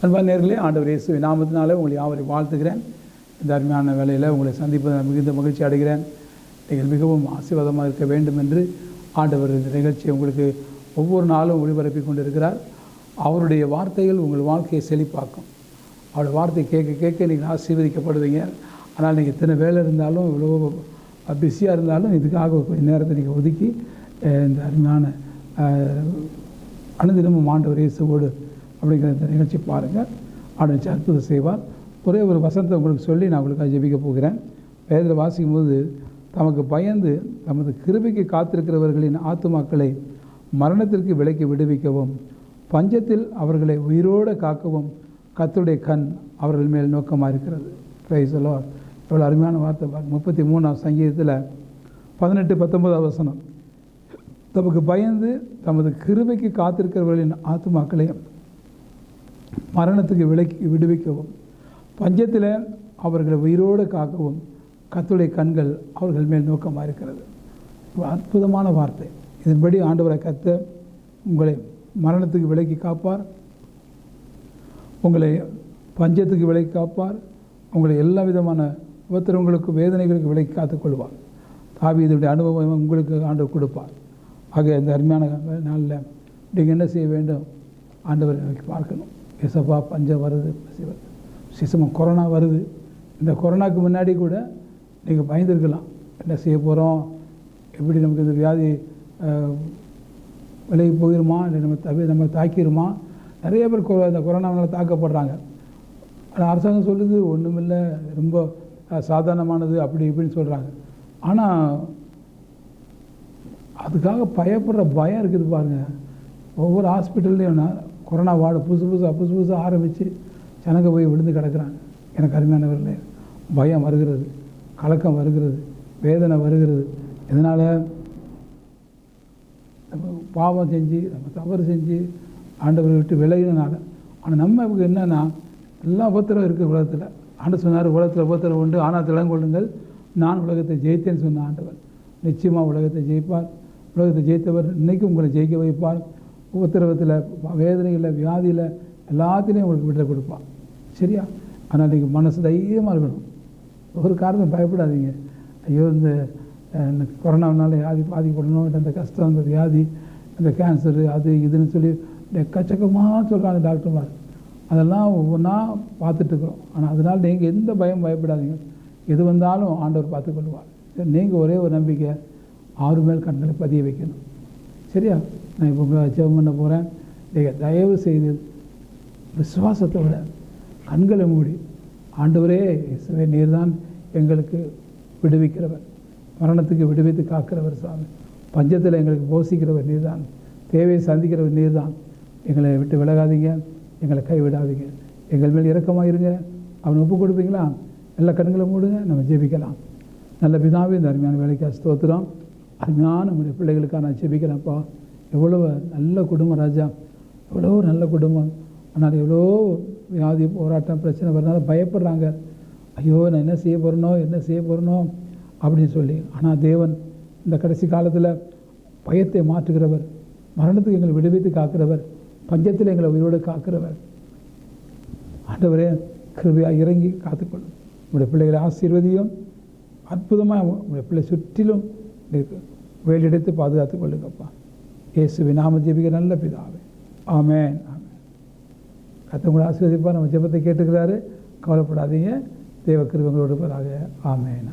அன்பான நேயர்களே, ஆண்டவர் இயேசுவின் நாமத்தினாலே உங்களை யாவரையும் வாழ்த்துகிறேன். இந்த அருமையான வேளையில் உங்களை சந்திப்பதில் மிகுந்த மகிழ்ச்சி அடைகிறேன். நீங்கள் மிகவும் ஆசீர்வாதமாக இருக்க வேண்டும் என்று ஆண்டவர் இந்த நிகழ்ச்சியை உங்களுக்கு ஒவ்வொரு நாளும் ஒளிபரப்பி கொண்டிருக்கிறார். அவருடைய வார்த்தைகள் உங்கள் வாழ்க்கையை செழிப்பாக்கும். அவருடைய வார்த்தை கேட்க கேட்க நீங்கள் ஆசீர்வதிக்கப்படுவீங்க. ஆனால் நீங்கள் இத்தனை வேலை இருந்தாலும், இவ்வளோ பிஸியாக இருந்தாலும், இதுக்காக கொஞ்சம் நேரத்தை நீங்கள் ஒதுக்கி இந்த அருமையான அனுதினமும் ஆண்டவர் இயேசுவோடு அப்படிங்கிற இந்த நிகழ்ச்சி பாருங்கள். ஆண்டவர் அற்புதம் செய்வார். ஒரே ஒரு வசனத்தை உங்களுக்கு சொல்லி நான் உங்களுக்கு ஜெபிக்க போகிறேன். வேதத்தில் வாசிக்கும் போது, தமக்கு பயந்து தமது கிருபைக்கு காத்திருக்கிறவர்களின் ஆத்துமாக்களை மரணத்திற்கு விலக்கி விடுவிக்கவும், பஞ்சத்தில் அவர்களை உயிரோடு காக்கவும் கர்த்தருடைய கண் அவர்கள் மேல் நோக்கமாக இருக்கிறது. Praise the Lord. எவ்வளோ அருமையான வார்த்தை பாருங்கள். 33ஆம் சங்கீதத்தில் 18-19 வசனம். தமக்கு பயந்து தமது கிருபைக்கு காத்திருக்கிறவர்களின் ஆத்துமாக்களையும் மரணத்துக்கு விலக்கி விடுவிக்கவும், பஞ்சத்தில் அவர்களை உயிரோடு காக்கவும் கர்த்தருடைய கண்கள் அவர்கள் மேல் நோக்கமாக இருக்கிறது. அற்புதமான வார்த்தை. இதன்படி ஆண்டவரை கர்த்தர் உங்களை மரணத்துக்கு விலக்கி காப்பார், உங்களை பஞ்சத்துக்கு விலக்கி காப்பார், உங்களை எல்லா விதமான உபத்திரவங்களுக்கு வேதனைகளுக்கு விலக்கி காத்துக்கொள்வார். தாவீதுடைய அனுபவம் உங்களுக்கு ஆண்டவர் கொடுப்பார். ஆக இந்த அருமையான நாளில் நீங்கள் என்ன செய்ய வேண்டும்? ஆண்டவரை நோக்கி பார்க்கணும். எசப்பா, பஞ்சம் வருது, பசி வருது, சிசமம் கொரோனா வருது. இந்த கொரோனாவுக்கு முன்னாடி கூட நீங்கள் பயந்துருக்கலாம். என்ன செய்ய போகிறோம், எப்படி நமக்கு இந்த வியாதி விலகி போயிடுமா, இல்லை நம்ம தாக்கிடுமா? நிறைய பேர் இந்த கொரோனாவால் தாக்கப்படுறாங்க. ஆனால் அரசாங்கம் சொல்லுது ஒன்றுமில்லை, ரொம்ப சாதாரணமானது, அப்படி இப்படின்னு சொல்கிறாங்க. ஆனால் அதுக்காக பயப்படுற பயம் இருக்குது பாருங்கள். ஒவ்வொரு ஹாஸ்பிட்டல்லையும் கொரோனா வார்டு புதுசு புதுசாக ஆரம்பித்து ஜனங்க போய் விழுந்து கிடக்கிறாங்க. எனக்கு அருமையானவர்களே, பயம் வருகிறது, கலக்கம் வருகிறது, வேதனை வருகிறது. இதனால் நம்ம பாவம் செஞ்சு, நம்ம தவறு செஞ்சு ஆண்டவரை விட்டு விலகினால. ஆனால் நம்ம என்னென்னா, எல்லா உபத்திரம் இருக்குது உலகத்தில். ஆண்டு சொன்னார், உலகத்தில் உபத்திரம் உண்டு, ஆனால் திளங்கொள்ளுங்கள், நான் உலகத்தை ஜெயித்தேன்னு சொன்ன ஆண்டவர். நிச்சயமாக உலகத்தை ஜெயிப்பார். உலகத்தை ஜெயித்தவர் இன்றைக்கும் உங்களை ஜெயிக்க வைப்பார். உபத்திரவத்தில், வேதனையில், வியாதியில் எல்லாத்திலையும் உங்களுக்கு விடுதலை கொடுப்பார். சரியா? ஆனால் நீங்கள் மனசு தைரியமாக இருக்கணும். ஒரு காரணம் பயப்படாதீங்க. ஐயோ, இந்த கொரோனாவினால வியாதி பாதிக்கப்படணும், இந்த கஷ்டம், இந்த வியாதி, இந்த கேன்சரு, அது இதுன்னு சொல்லி எக்கச்சக்கமாக சொல்கிறாங்க டாக்டர்மார். அதெல்லாம் ஒவ்வொன்றா பார்த்துட்ருக்குறோம். ஆனால் அதனால் நீங்கள் எந்த பயம் பயப்படாதீங்க. எது வந்தாலும் ஆண்டவர் பார்த்துக்கொள்வார். சரி, நீங்கள் ஒரே ஒரு நம்பிக்கை, ஆறு மேல் கண்களை பதிய வைக்கணும். சரியா? நான் இப்போ ஜெபம் பண்ண போகிறேன். நீங்கள் தயவு செய்து விசுவாசத்தோட கண்களை மூடி, ஆண்டவரே இயேசுவே, நீர் தான் எங்களுக்கு விடுவிக்கிறவர், மரணத்துக்கு விடுவித்து காக்கிறவர் சாமி, பஞ்சத்தில் எங்களுக்கு போஷிக்கிறவர் நீர் தான், தேவையை சந்திக்கிறவர் நீர் தான். எங்களை விட்டு விலகாதீங்க, எங்களை கைவிடாதீங்க, எங்கள் மேல் இரக்கமாக இருங்க. அவனை ஒப்பு கொடுப்பீங்களா? எல்லா கண்களை மூடுங்க, நம்ம ஜெபிக்கலாம். நல்ல பிதாவே, இந்த அருமையான வேலைக்காக ஸ்தோத்திரம். அருமையான நம்முடைய பிள்ளைகளுக்காக நான் ஜெபிக்கிறேன்ப்பா. எவ்வளோ நல்ல குடும்பம் ராஜா, எவ்வளோ நல்ல குடும்பம். ஆனால் எவ்வளோ வியாதி, போராட்டம், பிரச்சனை வரனால பயப்படுறாங்க. ஐயோ, நான் என்ன செய்ய போகிறனோ அப்படின்னு சொல்லி. ஆனால் தேவன் இந்த கடைசி காலத்தில் பயத்தை மாற்றுகிறவர், மரணத்துக்கு எங்களை விடுவித்து காக்கிறவர், பஞ்சத்தில் எங்களை உயிரோடு காக்கிறவர். ஆண்டவரே, கிருபையாக இறங்கி காத்துக்கொள்ளும். உங்களுடைய பிள்ளைகளை ஆசீர்வதியும். அற்புதமாக உங்களுடைய பிள்ளை சுற்றிலும் வேலெடுத்து பாதுகாத்துக் கொள்ளுங்கப்பா. இயேசுவின் நாமத்தில் ஜெபிக்கிற நல்ல பிதாவே, ஆமென். கர்த்தர் உங்களை ஆசீர்வதிப்பார். நம்ம ஜெபத்தை கேட்டுக்கிறாரு. கவலைப்படாதீங்க. தேவ கிருபை உங்களோடு இருப்பதாக. ஆமென்.